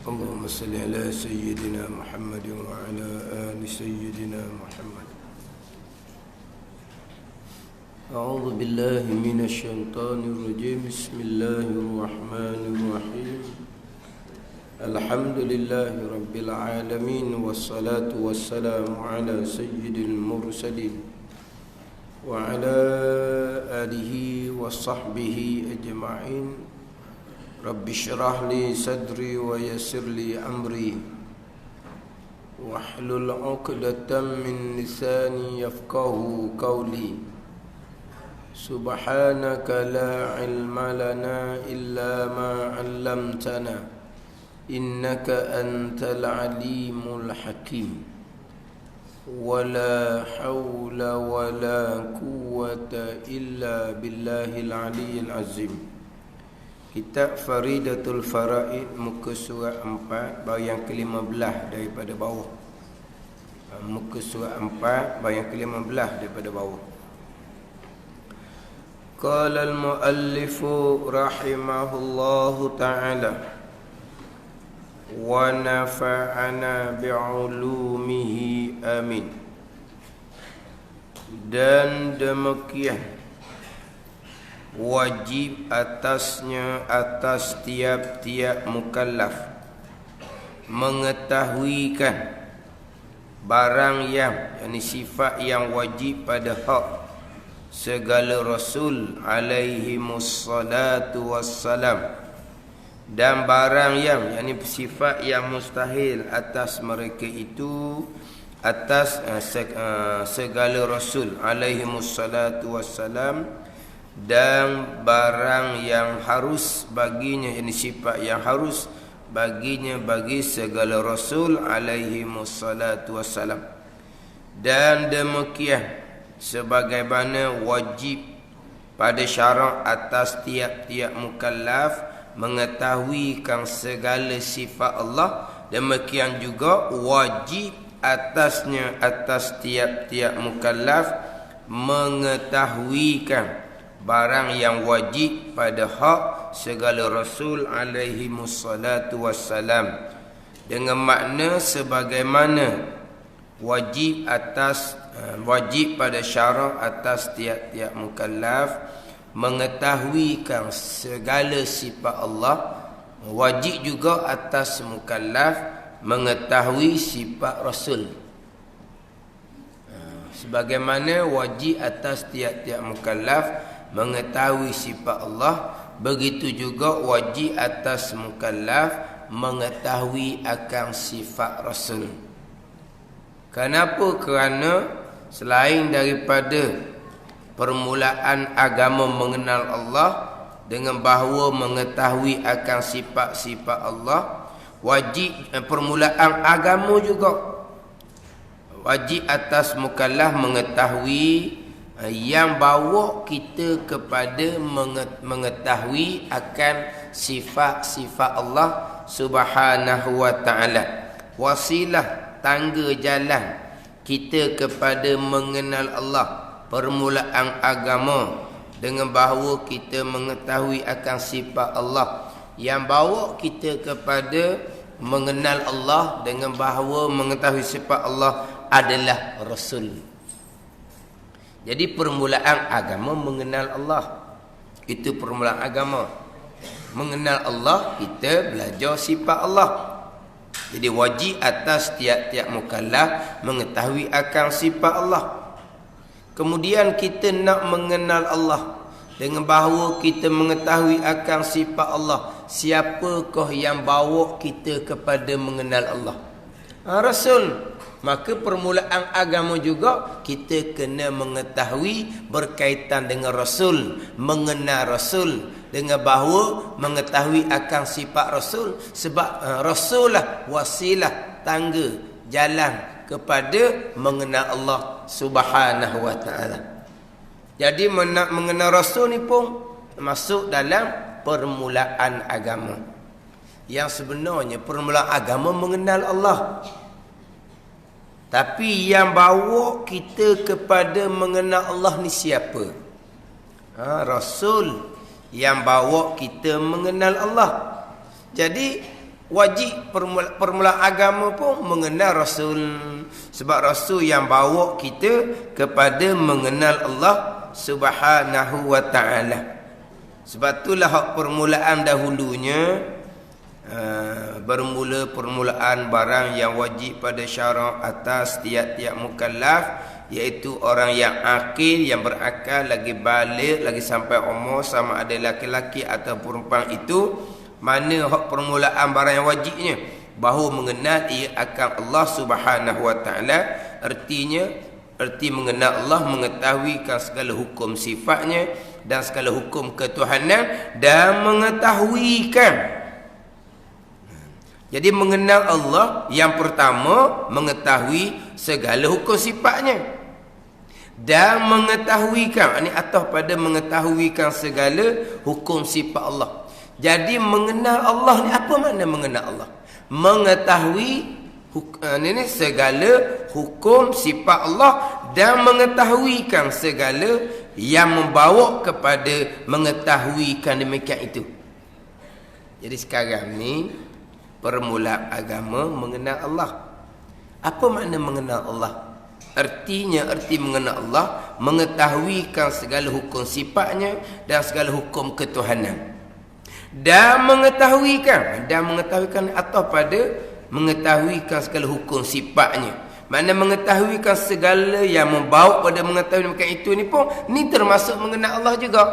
اللهم صل على سيدنا محمد وعلى آل سيدنا محمد. أعوذ بالله من الشيطان الرجيم. بسم الله الرحمن الرحيم. الحمد لله رب العالمين، والصلاة والسلام على سيد المرسلين وعلى آله وصحبه أجمعين. رب اشرح لي صدري ويسر لي أمري واحلل عقدة من لساني يفقه قولي. سبحانك لا علم لنا إلا ما علمتنا إنك أنت العليم الحكيم. ولا حول ولا قوة إلا بالله العلي العظيم. Kitab Faridatul Faraid, muka surat 4, bahagian ke-15 daripada bawah. Muka surat 4, bahagian ke-15 daripada bawah. Qala al-muallifu rahimahullahu ta'ala wa nafa'ana bi'ulumihi amin. Dan demikian wajib atasnya, atas tiap-tiap mukallaf mengetahuikan barang yang, yakni sifat yang wajib pada hak segala Rasul alaihimussalatu wassalam, dan barang yang, yakni sifat yang mustahil atas mereka itu, atas segala Rasul alaihimussalatu wassalam, dan barang yang harus baginya, ini sifat yang harus baginya bagi segala Rasul alaihimussalatu wassalam. Dan demikian sebagaimana wajib pada syarak atas tiap-tiap mukallaf mengetahuikan segala sifat Allah, demikian juga wajib atasnya, atas tiap-tiap mukallaf mengetahuikan barang yang wajib pada hak segala Rasul alaihimussalatu wassalam, dengan makna sebagaimana wajib atas, wajib pada syarak atas tiap-tiap mukallaf mengetahuikan segala sifat Allah, wajib juga atas mukallaf mengetahui sifat Rasul. Sebagaimana wajib atas tiap-tiap mukallaf mengetahui sifat Allah, begitu juga wajib atas mukallaf mengetahui akan sifat Rasul. Kenapa? Kerana selain daripada permulaan agama mengenal Allah dengan bahawa mengetahui akan sifat-sifat Allah, wajib permulaan agama juga wajib atas mukallaf mengetahui yang bawa kita kepada mengetahui akan sifat-sifat Allah subhanahu wa ta'ala. Wasilah, tangga jalan kita kepada mengenal Allah, permulaan agama dengan bahawa kita mengetahui akan sifat Allah, yang bawa kita kepada mengenal Allah dengan bahawa mengetahui sifat Allah adalah Rasul. Jadi permulaan agama mengenal Allah. Itu permulaan agama. Mengenal Allah, kita belajar sifat Allah. Jadi wajib atas tiap-tiap mukallaf mengetahui akan sifat Allah. Kemudian kita nak mengenal Allah dengan bahawa kita mengetahui akan sifat Allah. Siapakah yang bawa kita kepada mengenal Allah? Rasul. Maka permulaan agama juga kita kena mengetahui berkaitan dengan Rasul, mengenal Rasul dengan bahawa mengetahui akan sifat Rasul, sebab Rasul lah wasilah, tangga jalan kepada mengenal Allah subhanahu wa ta'ala. Jadi mengenal Rasul ni pun masuk dalam permulaan agama. Yang sebenarnya permulaan agama mengenal Allah, tapi yang bawa kita kepada mengenal Allah ni siapa? Rasul yang bawa kita mengenal Allah. Jadi wajib permulaan agama pun mengenal Rasul. Sebab Rasul yang bawa kita kepada mengenal Allah Subhanahu wa ta'ala. Sebab itulah hak permulaan dahulunya, bermula permulaan barang yang wajib pada syarak atas tiap-tiap mukallaf, iaitu orang yang akil, yang berakal, lagi balik, lagi sampai umur, sama ada laki-laki atau perempuan itu. Mana hak permulaan barang yang wajibnya? Bahawa mengenal ia akan Allah Subhanahu wa ta'ala. Erti mengenal Allah, mengetahuikan segala hukum sifatnya dan segala hukum ketuhanan, dan mengetahuikan. Jadi mengenal Allah yang pertama mengetahui segala hukum sifatnya, dan mengetahuikan, ini atas pada mengetahuikan segala hukum sifat Allah. Jadi mengenal Allah ni apa makna mengenal Allah? Mengetahui ini segala hukum sifat Allah dan mengetahuikan segala yang membawa kepada mengetahuikan demikian itu. Jadi sekarang ni permulaan agama mengenal Allah. Apa makna mengenal Allah? Artinya, erti mengenal Allah mengetahuikan segala hukum sifatnya dan segala hukum ketuhanan. Dan mengetahuikan atau pada mengetahuikan segala hukum sifatnya. Mana mengetahuikan segala yang membawa pada mengetahui demikian itu ni pun, ni termasuk mengenal Allah juga.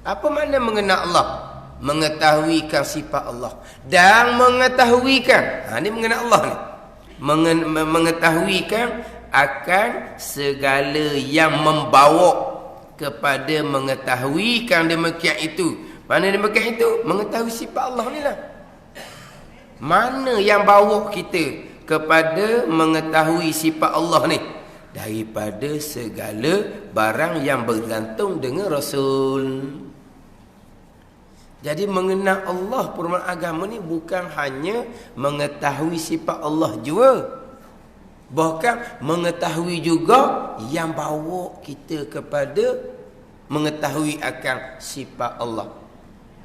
Apa makna mengenal Allah? Mengetahuikan sifat Allah dan mengetahuikan, ni mengenal Allah ni, mengetahuikan akan segala yang membawa kepada mengetahuikan demikian itu. Mana demikian itu? Mengetahui sifat Allah ni lah. Mana yang bawa kita kepada mengetahui sifat Allah ni? Daripada segala barang yang bergantung dengan Rasul. Jadi mengenal Allah, permulaan agama ni bukan hanya mengetahui sifat Allah jua, bahkan mengetahui juga yang bawa kita kepada mengetahui akan sifat Allah.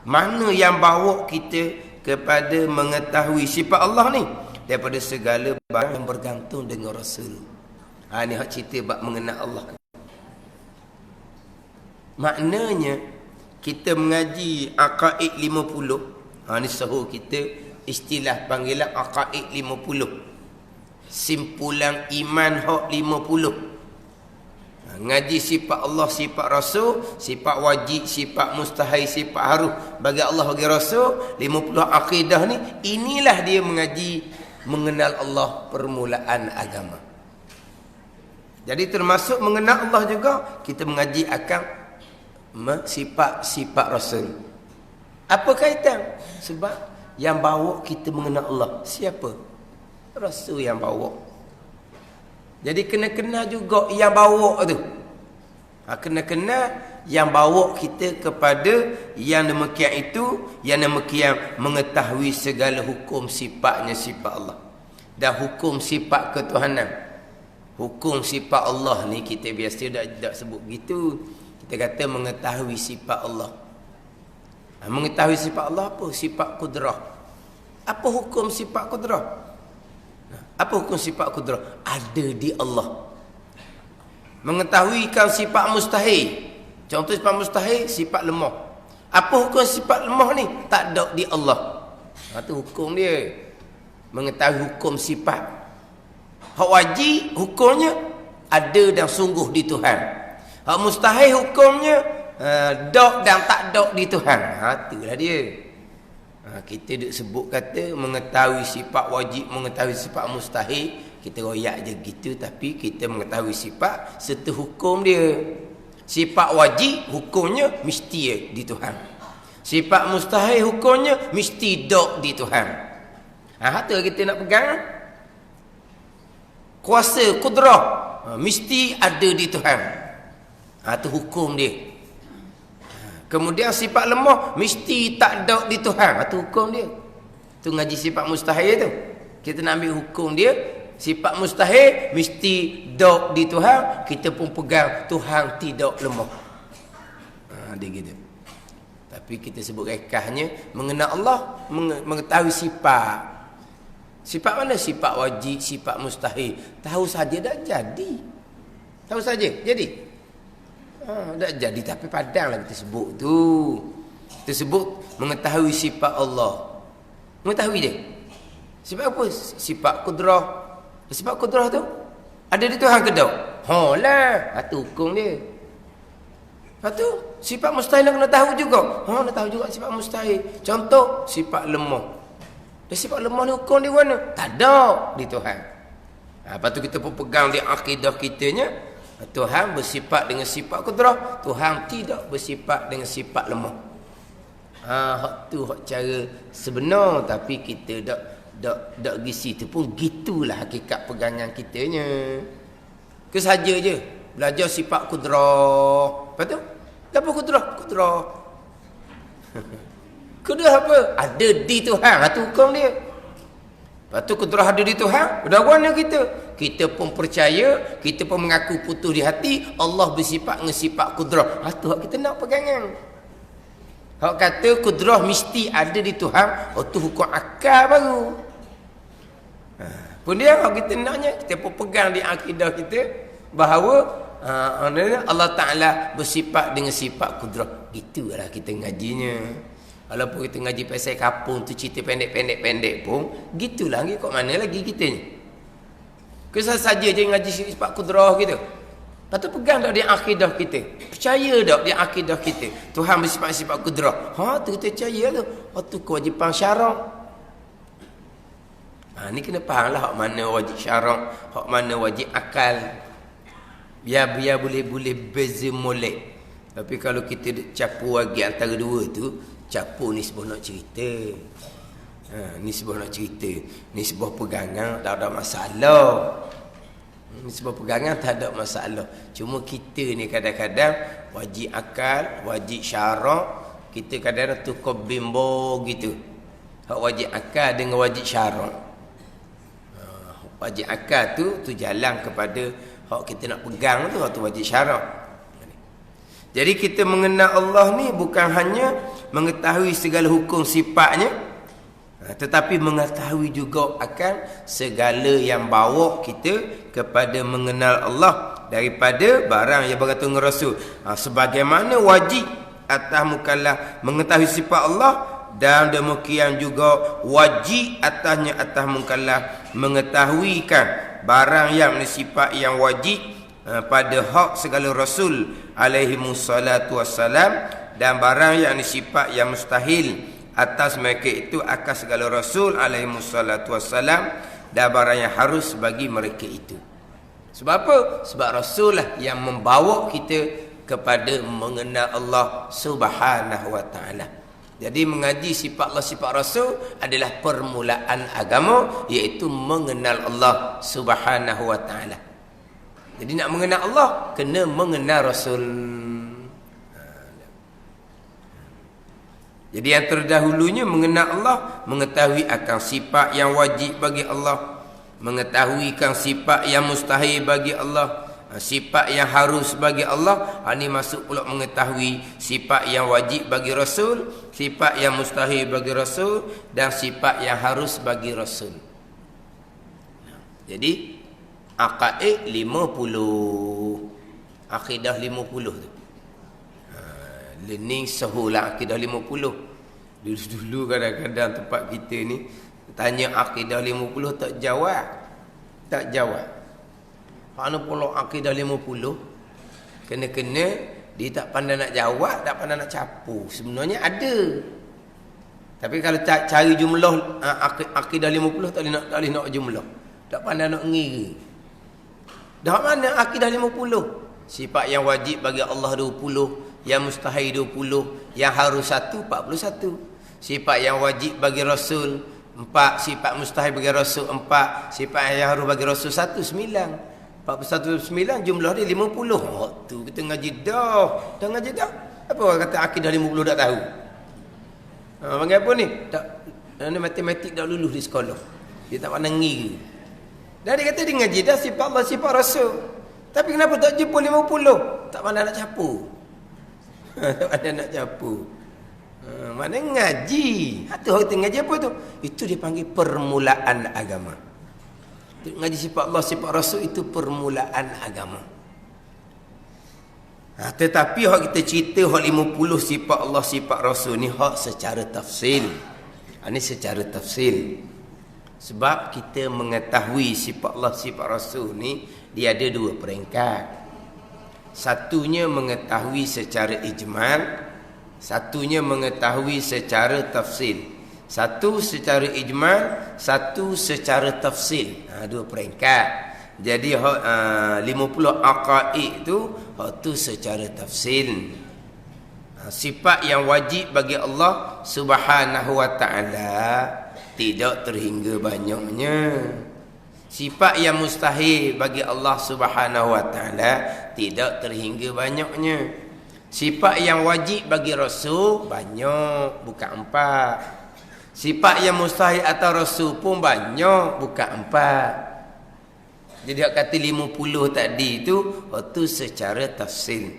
Mana yang bawa kita kepada mengetahui sifat Allah ni? Daripada segala barang yang bergantung dengan Rasul. Ni hak cerita bab mengenal Allah. Maknanya kita mengaji Aqaid 50. Ni sahur kita istilah panggilan Aqaid 50. Simpulan iman hak 50. Ngaji sifat Allah, sifat Rasul, sifat wajib, sifat mustahil, sifat harus bagi Allah, bagi Rasul. 50 akidah ni, inilah dia mengaji mengenal Allah permulaan agama. Jadi termasuk mengenal Allah juga kita mengaji akan sifat-sifat Rasul. Apa kaitan? Sebab yang bawa kita mengenal Allah siapa? Rasul yang bawa. Jadi kena-kena juga yang bawa tu. Kena-kena yang bawa kita kepada yang demikian itu, yang demikian mengetahui segala hukum sifatnya sifat Allah. Dan hukum sifat ketuhanan. Hukum sifat Allah ni kita biasa tak sebut gitu. Kita kata mengetahui sifat Allah. Mengetahui sifat Allah apa? Sifat kudrah. Apa hukum sifat kudrah? Apa hukum sifat kudrah? Ada di Allah. Mengetahuikan sifat mustahil. Contoh sifat mustahil, sifat lemah. Apa hukum sifat lemah ni? Tak ada di Allah. Itu hukum dia. Mengetahui hukum sifat. Hak wajib hukumnya ada dan sungguh di Tuhan. Hak mustahil hukumnya dok dan tak dok di Tuhan. Itulah dia. Kita duk sebut kata mengetahui sifat wajib, mengetahui sifat mustahil, kita royak je gitu, tapi kita mengetahui sifat serta hukum dia. Sifat wajib hukumnya mesti di Tuhan. Sifat mustahil hukumnya mesti dok di Tuhan. Itu kita nak pegang. Kuasa kudrah mesti ada di Tuhan. Itu hukum dia. Kemudian sifat lemah mesti tak ada di Tuhan. Itu hukum dia. Itu ngaji sifat mustahil tu. Kita nak ambil hukum dia. Sifat mustahil mesti ada di Tuhan. Kita pun pegang Tuhan tidak lemah. Dia gitu. Tapi kita sebut rekahnya mengenal Allah, mengetahui sifat. Sifat mana? Sifat wajib, sifat mustahil. Tahu saja dah jadi. Tahu saja jadi. Dah jadi tapi padanglah kita sebut tu. Kita sebut mengetahui sifat Allah. Mengetahui dia. Sifat apa? Sifat kudrah. Sifat kudrah tu ada di Tuhan ke tak? Lah, itu hukum dia. Lepas tu, sifat mustahil nak kena tahu juga. Nak tahu juga sifat mustahil. Contoh, sifat lemah. Dan sifat lemah ni hukum di mana? Tak ada di Tuhan. Lepas tu kita pun pegang di akidah kitanya. Tuhan bersifat dengan sifat kudrah. Tuhan tidak bersifat dengan sifat lemah. Hak tu hak cara sebenar. Tapi kita tak gisi tu pun gitulah hakikat pegangan kitanya. Kesaja je. Belajar sifat kudrah. Lepas tu, apa kudrah? Kudrah. Kudrah apa? Ada di Tuhan. Itu hukum dia. Lepas tu kudrah ada di Tuhan. Udah mana kita? Kita pun percaya. Kita pun mengaku putus di hati. Allah bersifat dengan sifat kudrah. Itu hak kita nak pegangan. Hak kata kudrah mesti ada di Tuhan. Itu hukum akal baru. Pun dia kalau kita naknya. Kita pun pegang di akidah kita. Bahawa Allah Ta'ala bersifat dengan sifat kudrah. Gitulah kita ngajinya. Walaupun kita ngaji pasal kapung tu cerita pendek-pendek pun, gitulah lagi. Kok mana lagi kita ni? Kesal saja je ngaji sifat kudrah kita. Lepas tu pegang tak di akidah kita. Percaya tak di akidah kita. Tuhan bersifat kudrah. Tu kita percaya tu. Tu kewajipan syarak. Ni kena faham lah hak mana wajib syarak, hak mana wajib akal. Biar boleh beza molek. Tapi kalau kita campur lagi antara dua tu, campur ni sebuah nak cerita. Ni sebuah nak cerita. Ni sebuah pegangan tak ada masalah. Ni sebuah pegangan tak ada masalah. Cuma kita ni kadang-kadang wajib akal, wajib syarak. Kita kadang-kadang tukar bimbo gitu. Hak wajib akal dengan wajib syarak. Wajib akal tu jalan kepada hak kita nak pegang tu, hak tu wajib syarak. Jadi kita mengenal Allah ni bukan hanya mengetahui segala hukum sifatnya, tetapi mengetahui juga akan segala yang bawa kita kepada mengenal Allah daripada barang yang berkaitan dengan Rasul. Sebagaimana wajib atas mukallaf mengetahui sifat Allah, dan demikian juga wajib atasnya atas mukallaf mengetahuikan barang yang sifat yang wajib pada hak segala Rasul alaihi musallatu wassalam, dan barang yang sifat yang mustahil atas mereka itu akan segala Rasul alaihi musallatu wassalam, dan barang yang harus bagi mereka itu. Sebab apa? Sebab Rasul lah yang membawa kita kepada mengenal Allah subhanahu wa ta'ala. Jadi mengaji sifat Allah, sifat Rasul adalah permulaan agama, iaitu mengenal Allah subhanahu wa ta'ala. Jadi nak mengenal Allah, kena mengenal Rasul. Jadi yang terdahulunya mengenal Allah, mengetahui akan sifat yang wajib bagi Allah, mengetahui akan sifat yang mustahil bagi Allah, sifat yang harus bagi Allah. Ini masuk pula mengetahui sifat yang wajib bagi Rasul, sifat yang mustahil bagi Rasul, dan sifat yang harus bagi Rasul. Jadi aqaid 50, akidah 50 tu. Learning sehulah akidah 50. Dulu kadang-kadang tempat kita ni tanya akidah 50 tak jawab. Kerana pula akidah 50 kena-kena dia tak pandai nak jawab, tak pandai nak capu. Sebenarnya ada. Tapi kalau cari jumlah akidah 50 tak boleh nak jumlah. Tak pandai nak ngira. Dah mana akidah 50? Sifat yang wajib bagi Allah 20, yang mustahil 20, yang harus 1, 41. Sifat yang wajib bagi Rasul 4, sifat mustahil bagi Rasul 4, sifat yang harus bagi Rasul 1, 9. 41, 9 jumlah dia 50. Tu kita ngaji dah. Dah ngaji dah. Apa orang kata akidah 50 tak tahu? Panggil apa ni? Tak, ni matematik dah lulus di sekolah. Dia tak pandai ngira. Dah dia kata dia ngaji dah sifat Allah, sifat Rasul. Tapi kenapa tak jumpa 50? Tak pandai nak capu. Tak pandai nak capu. Mana ngaji. Itu orang ngaji apa tu? Itu dipanggil permulaan agama. Ngaji sifat Allah, sifat Rasul itu permulaan agama. Tetapi hak kita cerita hak 50 sifat Allah, sifat Rasul ni hak secara tafsil. Ini secara tafsil. Sebab kita mengetahui sifat Allah, sifat Rasul ni dia ada dua peringkat. Satunya mengetahui secara ijmal, satunya mengetahui secara tafsil. Satu secara ijmal, satu secara tafsil. Dua peringkat. Jadi 50 aqaid tu hak tu secara tafsil. Sifat yang wajib bagi Allah Subhanahu wa taala tidak terhingga banyaknya. Sifat yang mustahil bagi Allah Subhanahu wa taala tidak terhingga banyaknya. Sifat yang wajib bagi Rasul banyak, bukan 4. Sifat yang mustahil atas Rasul pun banyak, bukan 4. Jadi hak kata 50 tadi tu, itu secara tafsil.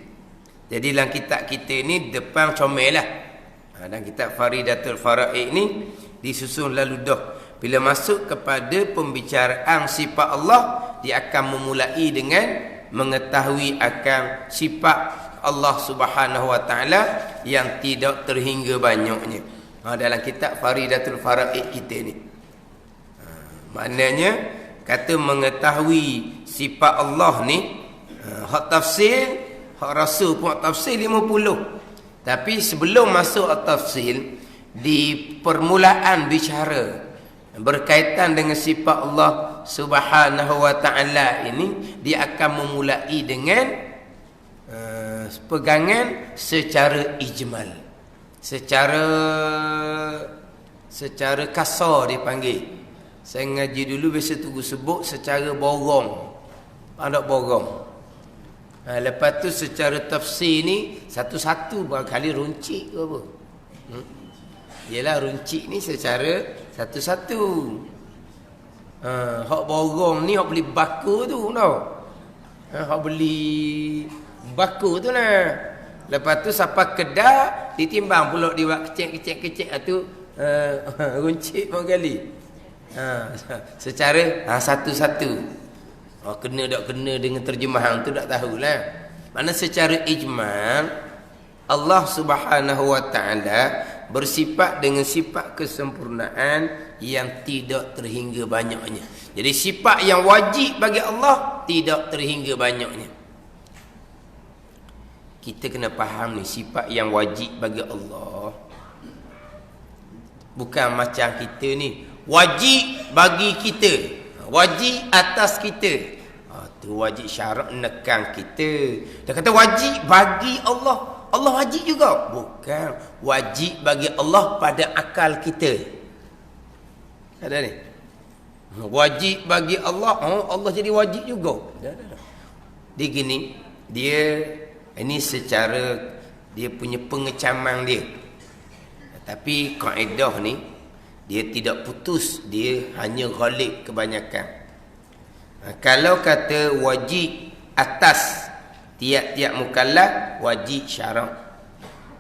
Jadi dalam kitab kita ni depan comel lah. Dan kitab Faridatul Faraid ni disusun lalu dah. Bila masuk kepada pembicaraan sifat Allah, dia akan memulai dengan mengetahui akan sifat Allah Subhanahu wa taala yang tidak terhingga banyaknya. Dalam kitab Faridatul Faraid kita ni. Maknanya kata mengetahui sifat Allah ni hak tafsir, hak Rasul pun hak tafsir 50. Tapi sebelum masuk tafsir, di permulaan bicara berkaitan dengan sifat Allah Subhanahu wa taala ini, dia akan memulai dengan pegangan secara ijmal. Secara kasar dipanggil. Saya ngaji dulu biasa tu sebut secara borong. Ada borong. Lepas tu secara tafsir ni satu-satu barangkali runcit ke apa. Yalah runcit ni secara satu-satu. Hak borong ni hak beli baku tu tau. Hak beli baku tu lah. Lepas tu siapa kedah ditimbang pula dia buat kecil-kecil tu runcit barangkali. Secara satu-satu. Kena tak kena dengan terjemahan tu tak tahulah. Mana secara ijmal Allah Subhanahu wa taala bersifat dengan sifat kesempurnaan yang tidak terhingga banyaknya. Jadi sifat yang wajib bagi Allah tidak terhingga banyaknya. Kita kena faham ni, sifat yang wajib bagi Allah bukan macam kita ni. Wajib bagi kita, wajib atas kita. Tu wajib syarak nekan kita. Dia kata wajib bagi Allah, Allah wajib juga. Bukan, wajib bagi Allah pada akal kita. Ada ni. Wajib bagi Allah, Allah jadi wajib juga. Dia gini, ini secara dia punya pengecaman dia. Tapi kaedah ni dia tidak putus, dia hanya ghalib kebanyakan. Kalau kata wajib atas tiap-tiap mukallaf, wajib syarak.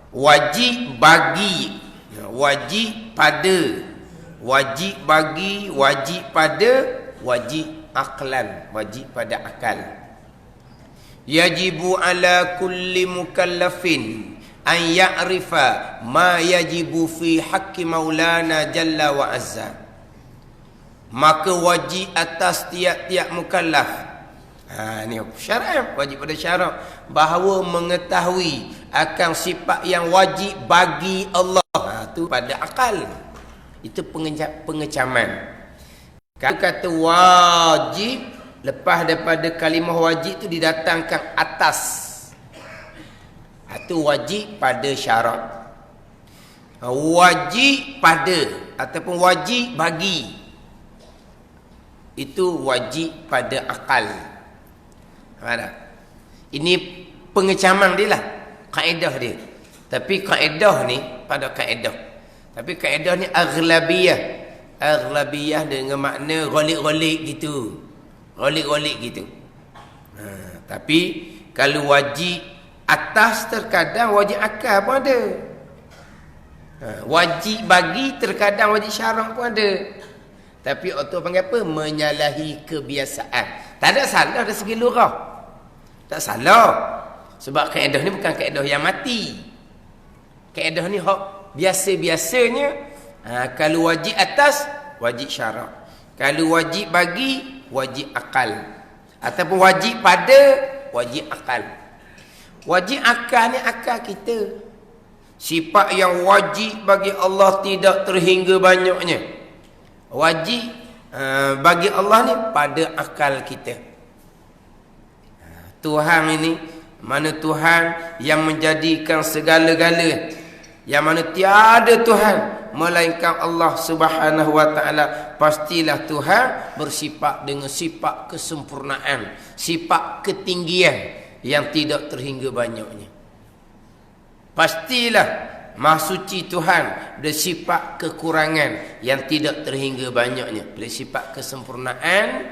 Wajib bagi, wajib pada. Wajib bagi, wajib pada, wajib aklan, wajib pada akal. Yajibu ala kulli mukallafin an ya'rifa ma yajibu fi haqqi maulana jalla wa azza. Maka wajib atas tiap-tiap mukallaf. Ni syarat, wajib pada syarat bahawa mengetahui akan sifat yang wajib bagi Allah. Tu pada akal. Itu pengecaman. Kalau kata wajib, lepas daripada kalimah wajib tu didatangkan atas. Itu wajib pada syarat. Wajib pada ataupun wajib bagi, itu wajib pada akal. Ini pengecaman dia lah, kaedah dia. Tapi kaedah ni pada kaedah. Tapi kaedah ni aghlabiyah. Aghlabiyah dengan makna ghalib-ghalib gitu. Ghalib-ghalib gitu. Tapi kalau wajib atas terkadang wajib akal pun ada. Wajib bagi terkadang wajib syarak pun ada. Tapi auto panggil apa? Menyalahi kebiasaan. Tak ada salah dari segi lurah. Tak salah. Sebab kaedah ni bukan kaedah yang mati. Kaedah ni hak biasa-biasanya. Kalau wajib atas, wajib syarak. Kalau wajib bagi, wajib akal. Ataupun wajib pada, wajib akal. Wajib akal ni akal kita. Sifat yang wajib bagi Allah tidak terhingga banyaknya. Wajib bagi Allah ni pada akal kita. Tuhan ini, mana Tuhan yang menjadikan segala-gala, yang mana tiada Tuhan melainkan Allah Subhanahu wa taala. Pastilah Tuhan bersifat dengan sifat kesempurnaan, sifat ketinggian yang tidak terhingga banyaknya. Pastilah Maha Suci Tuhan bersifat kekurangan yang tidak terhingga banyaknya. Bila sifat kesempurnaan,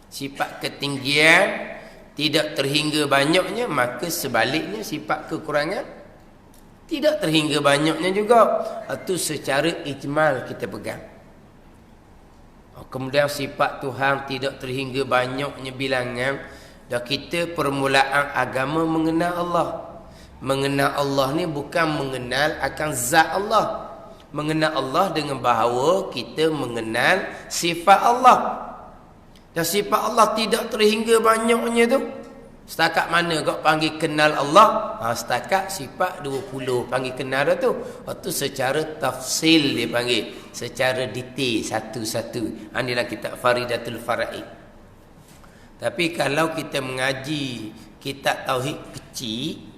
sifat ketinggian tidak terhingga banyaknya, maka sebaliknya sifat kekurangan tidak terhingga banyaknya juga. Itu secara ijmal kita pegang. Kemudian sifat Tuhan tidak terhingga banyaknya bilangan. Dah kita permulaan agama mengenal Allah. Mengenal Allah ni bukan mengenal akan zat Allah. Mengenal Allah dengan bahawa kita mengenal sifat Allah. Dan sifat Allah tidak terhingga banyaknya tu. Setakat mana kau panggil kenal Allah? Setakat sifat 20 panggil kenal dah tu. Itu secara tafsil dia panggil. Secara detail satu-satu. Inilah kitab Faridatul Faraid. Tapi kalau kita mengaji kitab tauhid kecil,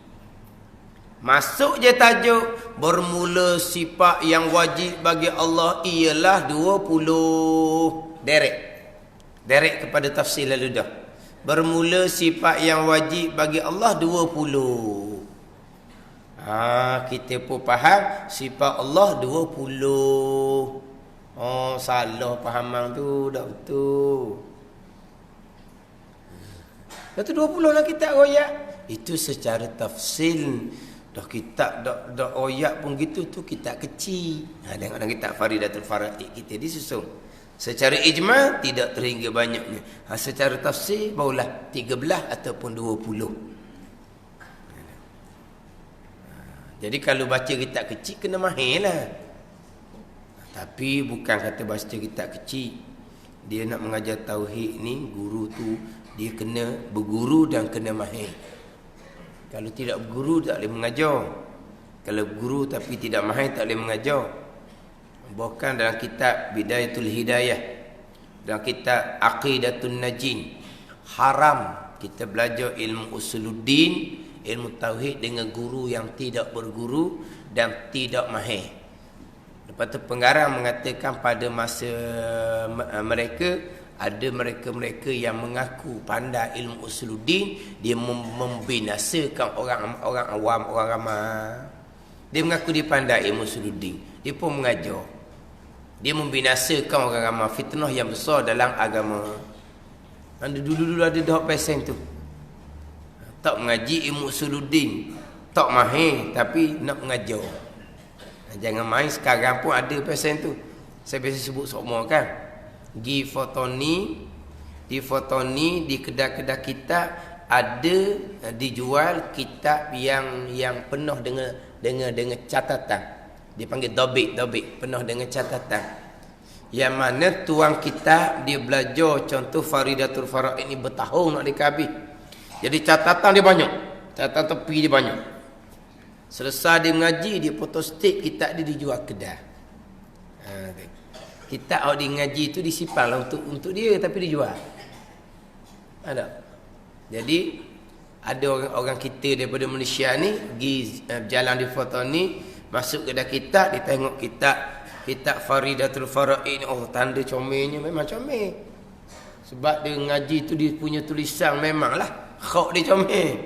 masuk je tajuk bermula sifat yang wajib bagi Allah ialah 20. Derek kepada tafsir lalu dah. Bermula sifat yang wajib bagi Allah 20. Kita pun faham sifat Allah 20. Salah fahaman tu, tak betul. Lepas tu 20 lah kita royak. Itu secara tafsil. Dah kitab dah royak pun gitu tu kitab kecil. Tengok dalam kitab Faridatul Faraid kita disusun. Secara ijma tidak terhingga banyaknya. Secara tafsir barulah 13 ataupun 20. Jadi kalau baca kitab kecil kena mahir lah. Tapi bukan kata baca kitab kecil. Dia nak mengajar tauhid ni, guru tu dia kena berguru dan kena mahir. Kalau tidak berguru tak boleh mengajar. Kalau berguru tapi tidak mahir tak boleh mengajar. Bahkan dalam kitab Bidayatul Hidayah, dalam kitab Aqidatun Najin, haram kita belajar ilmu usuluddin, ilmu tauhid dengan guru yang tidak berguru dan tidak mahir. Lepas tu pengarang mengatakan pada masa mereka, ada mereka-mereka yang mengaku pandai ilmu usuluddin, dia membinasakan orang awam, orang ramai. Dia mengaku dia pandai ilmu usuluddin, dia pun mengajar. Dia membinasakan orang ramai, fitnah yang besar dalam agama. Dulu-dulu ada dah pesen tu. Tak mengaji ilmu usuluddin, tak mahir tapi nak mengajar. Jangan main, sekarang pun ada pesen tu. Saya biasa sebut semua kan. Di Fotoni, di kedai-kedai kitab ada dijual kitab yang penuh dengan catatan. Dia panggil dobik penuh dengan catatan. Yang mana tuan kitab dia belajar contoh Faridatul Faraid ini bertahun nak dikabih. Jadi catatan dia banyak, catatan tepi dia banyak. Selesai dia mengaji, dia photostat kitab dia dijual kedai. Kitab awak dia ngaji tu disimpan lah untuk dia, tapi dijual. Ada. Jadi ada orang kita daripada Malaysia ni pergi jalan di foto ni, masuk ke dalam kitab, dia tengok kitab Faridatul Faraid ni, tanda comelnya memang comel. Sebab dia ngaji tu dia punya tulisan memanglah khauk dia comel.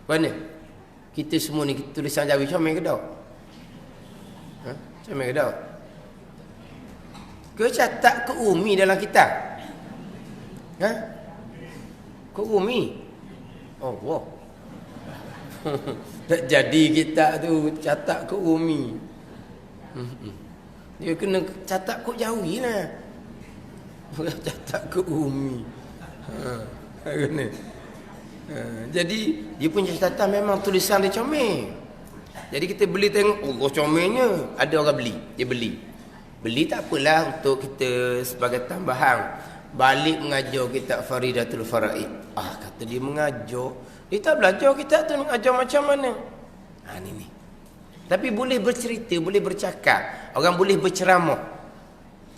Mana? Kita semua ni tulisan Jawi comel ke tak? Comel ke tak? Ke catat ke umi dalam kitab? Ke umi? Oh, wow. Tak jadi kita tu catat ke Umi. Dia kena catat kok jauh lah. Catat ke Umi. Kena. Jadi dia punya catatan memang tulisan dia comel. Jadi kita beli tengok, Allah comelnya. Ada orang beli, dia beli. Beli tak apalah untuk kita sebagai tambahan. Balik mengajar kitab Faridatul Faraid. Kata dia mengajar. Dia tak belajar kitab tu mengajar macam mana. Ni. Tapi boleh bercerita, boleh bercakap. Orang boleh berceramah.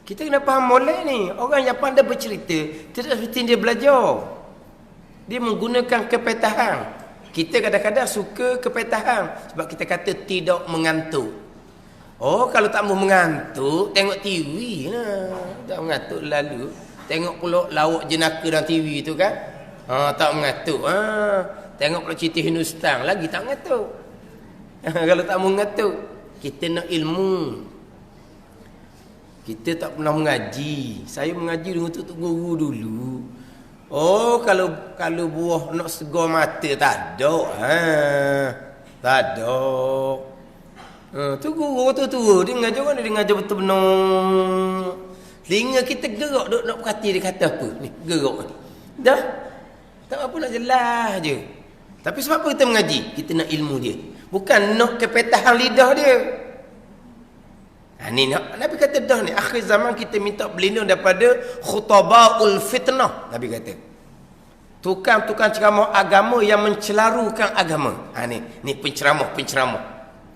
Kita kena faham molek ni. Orang yang pandai bercerita, tidak seperti dia belajar. Dia menggunakan kepetahan. Kita kadang-kadang suka kepetahan. Sebab kita kata tidak mengantuk. Kalau tak mau mengantuk, tengok TV lah. Tak mengantuk lalu. Tengok pula lawak jenaka dalam TV tu kan. Tak mengantuk. Tengok pula cerita Hindustan. Lagi tak mengantuk. Kalau tak mau mengantuk. Kita nak ilmu. Kita tak pernah mengaji. Saya mengaji dengan tuk guru dulu. Kalau buah nak segar mata tak ada. Tak ada. Tu guru tua dia mengajar kan, dia mengajar betul benar. Telinga kita gerak duk nak perhati dia kata apa ni, gerak. Dah. Tak apa nak jelas je. Tapi sebab apa kita mengaji? Kita nak ilmu dia. Bukan nak kepetahan lidah dia. Ni nak Nabi kata dah ni akhir zaman kita minta berlindung daripada khutabaul fitnah. Nabi kata tukang-tukang ceramah agama yang mencelarukan agama. Ni penceramah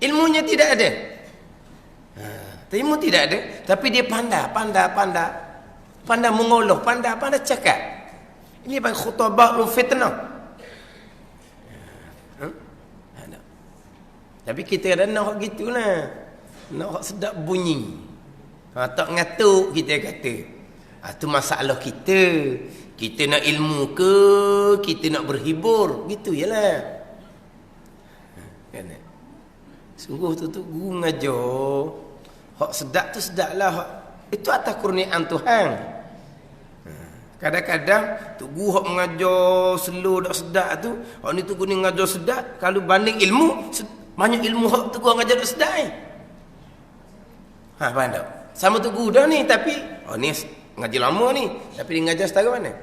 ilmunya tidak ada. Ilmu tidak ada, tapi dia pandai mengoloh, pandai cakap. Ini bagi khutabaul fitnah. Tapi kita ada nak gitulah. Nak sedap bunyi. Tak ngatuk kita kata. Itu masalah kita. Kita nak ilmu ke, kita nak berhibur, gitu jelah. Kan? Sungguh tu guru mengajar. Hak sedap tu sedaplah. Itu atas kurniaan Tuhan. Kadang-kadang tu guru hak mengajar slow dak sedap tu, hak ni tu guru ni mengajar sedap, kalau banding ilmu, banyak ilmu hak tu guru mengajar dak sedap ni. Faham tak? Sama tu guru dah ni, tapi ni ngaji lama ni, tapi dia ngajar setara mana?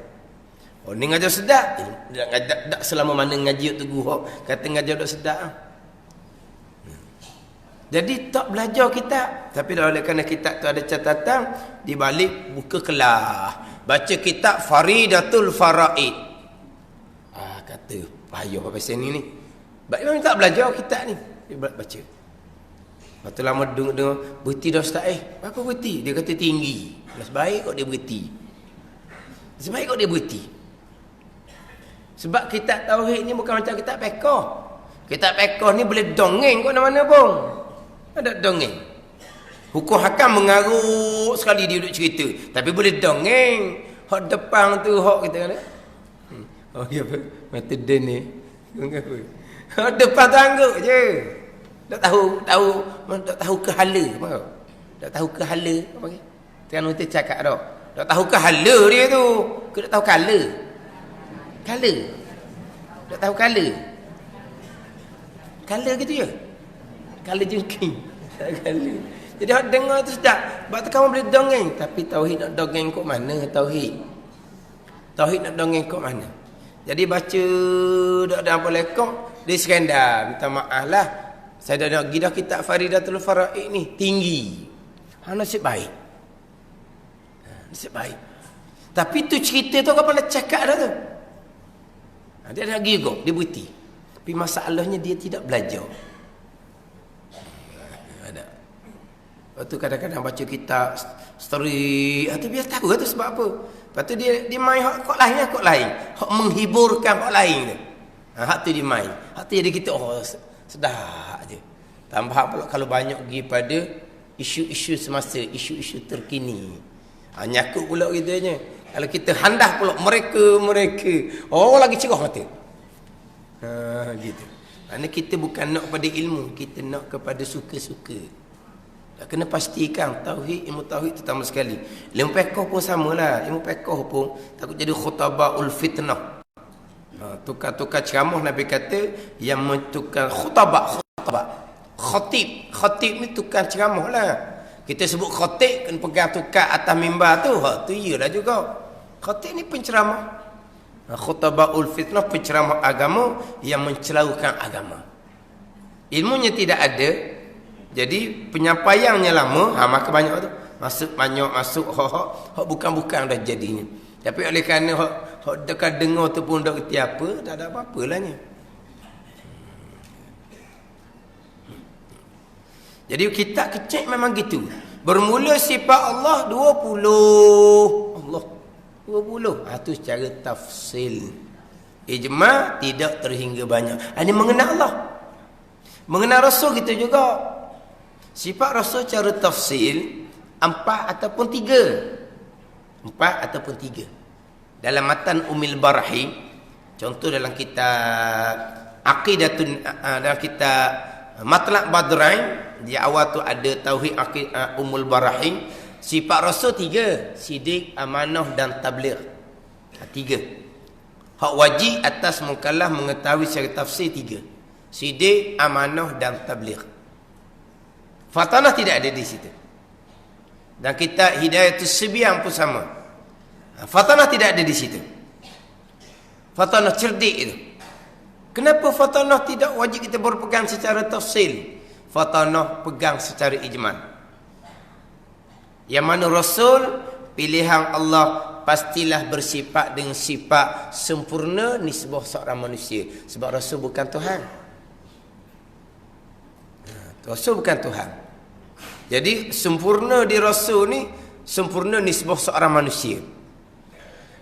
Ni ngajar sedap. Dia tak selama mana ngaji tu guru kata ngajar dak sedap. Jadi tak belajar kitab, tapi oleh kerana kitab tu ada catatan, di balik buka kelas, baca kitab Faridatul Faraid. Kata payah pasal ni. Memang tak belajar kitab ni, dia baca. Lepas tu lama dengar berhenti dah ustaz. Apa berhenti? Dia kata tinggi. Sebaik kok dia berhenti. Sebaik kok dia berhenti. Sebab kitab tauhid ni bukan macam kitab fiqh. Kitab fiqh ni boleh dongeng kok mana-mana pun. Ada dongeng. Hukum hakam mengarut sekali dia duduk cerita. Tapi boleh dongeng. Hak depan tu hak kita kata. Ya apa? Mata den ni. Hak depan tu angguk je. Tak tahu kehala apa? Tak tahu kehala apa ke? Kan kita cakap dah. Tak tahu kehala dia tu. Ke tak tahu kala. Kala. Tak tahu kala. Kala gitu ya? Kala jengking. Kala. Jadi hak dengar tu sedap. Sebab tu kamu boleh dongeng, tapi tauhid nak dongeng kok mana tauhid? Tauhid nak dongeng kok mana? Jadi baca dak ada apa lekok, dia serendam. Minta maaf lah. Saya dah nak gidah kitab Faridatul Faraid ni tinggi. Nasib baik. Nasib baik. Tapi tu cerita tu kau pernah cakap dah tu. Dia nak gigok, dia berhenti. Tapi masalahnya dia tidak belajar. Ada. Lepas tu kadang-kadang baca kitab story, tu biar tahu tu sebab apa. Lepas tu dia main kok lain. Hak menghiburkan kok lain tu. Hak tu dia main. Hak tu jadi kita sedap je. Tambah pula kalau banyak pergi pada isu-isu semasa, isu-isu terkini. Nyakut pula gitu je. Kalau kita handah pula mereka lagi cerah mata. Gitu. Kerana kita bukan nak pada ilmu, kita nak kepada suka-suka. Tak kena pastikan ilmu tauhid terutama sekali. Ilmu fiqh pun samalah. Ilmu fiqh pun takut jadi khutabaul fitnah. Tukar-tukar ceramah Nabi kata yang mentukar khutabah. Khatib ni tukar ceramah lah. Kita sebut khatib kan pegang tukar atas mimbar tu. Tu iyalah juga. Khatib ni penceramah. Khutabaul fitnah penceramah agama yang mencelaukan agama. Ilmunya tidak ada. Jadi penyampaiannya lama, maka banyak tu. Masuk hak bukan-bukan dah jadinya. Tapi oleh kerana hak dekat dengar tu pun dak kerti apa, tak ada apa-apalahnya. Jadi kitab kecil memang gitu. Bermula sifat Allah 20. Allah 20. Itu secara tafsil. Ijma' tidak terhingga banyak. Ini mengenal Allah. Mengenal Rasul kita juga. Sifat Rasul secara tafsil 4 ataupun 3. 4 ataupun 3. Dalam matan Umil Barhi, contoh dalam kitab Aqidatun, dalam kitab Matlaq Badrain, di awal tu ada tauhid Umul Barhi. Sifat Rasul 3, sidik, amanah dan tabligh. 3. Hak wajib atas mukallaf mengetahui secara tafsir 3. Sidik, amanah dan tabligh. Fatanah tidak ada di situ. Dan kitab Hidayatus Sibyan pun sama. Fatanah tidak ada di situ. Fatanah cerdik itu. Kenapa fatanah tidak wajib kita berpegang secara tafsil? Fatanah pegang secara ijmal. Yang mana Rasul pilihan Allah pastilah bersifat dengan sifat sempurna nisbah seorang manusia. Sebab Rasul bukan Tuhan. Rasul bukan Tuhan. Jadi sempurna di Rasul ni sempurna nisbah seorang manusia.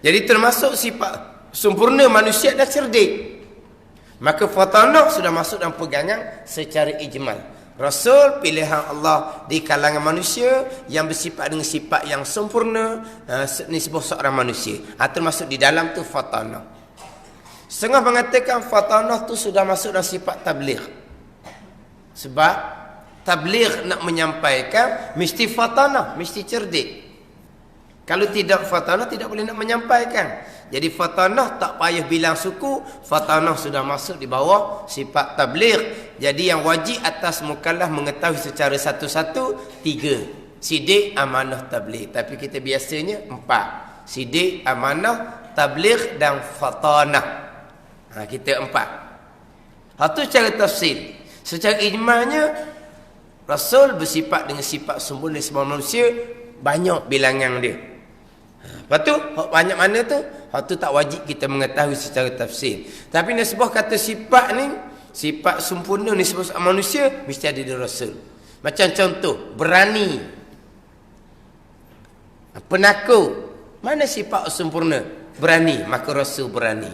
Jadi termasuk sifat sempurna manusia dan cerdik. Maka fatanah sudah masuk dalam pegangan secara ijmal. Rasul pilihan Allah di kalangan manusia yang bersifat dengan sifat yang sempurna nisbah seorang manusia. Termasuk di dalam tu fatanah. Setengah mengatakan fatanah tu sudah masuk dalam sifat tabligh. Sebab tabligh nak menyampaikan mesti fatanah, mesti cerdik. Kalau tidak fatanah tidak boleh nak menyampaikan. Jadi fatanah tak payah bilang suku, fatanah sudah masuk di bawah sifat tabligh. Jadi yang wajib atas mukallaf mengetahui secara satu-satu 3. Sidik, amanah, tabligh. Tapi kita biasanya 4. Sidik, amanah, tabligh dan fatanah. Kita 4. Itu cara tafsir. Secara ijma'nya Rasul bersifat dengan sifat sempurna semua manusia, banyak bilangan dia. Lepas tu, banyak mana tu? Hak tu tak wajib kita mengetahui secara tafsir. Tapi nisbah kata sifat ni, sifat sempurna nisbah manusia, mesti ada di Rasul. Macam contoh, berani. Penakut. Mana sifat sempurna? Berani. Maka Rasul berani.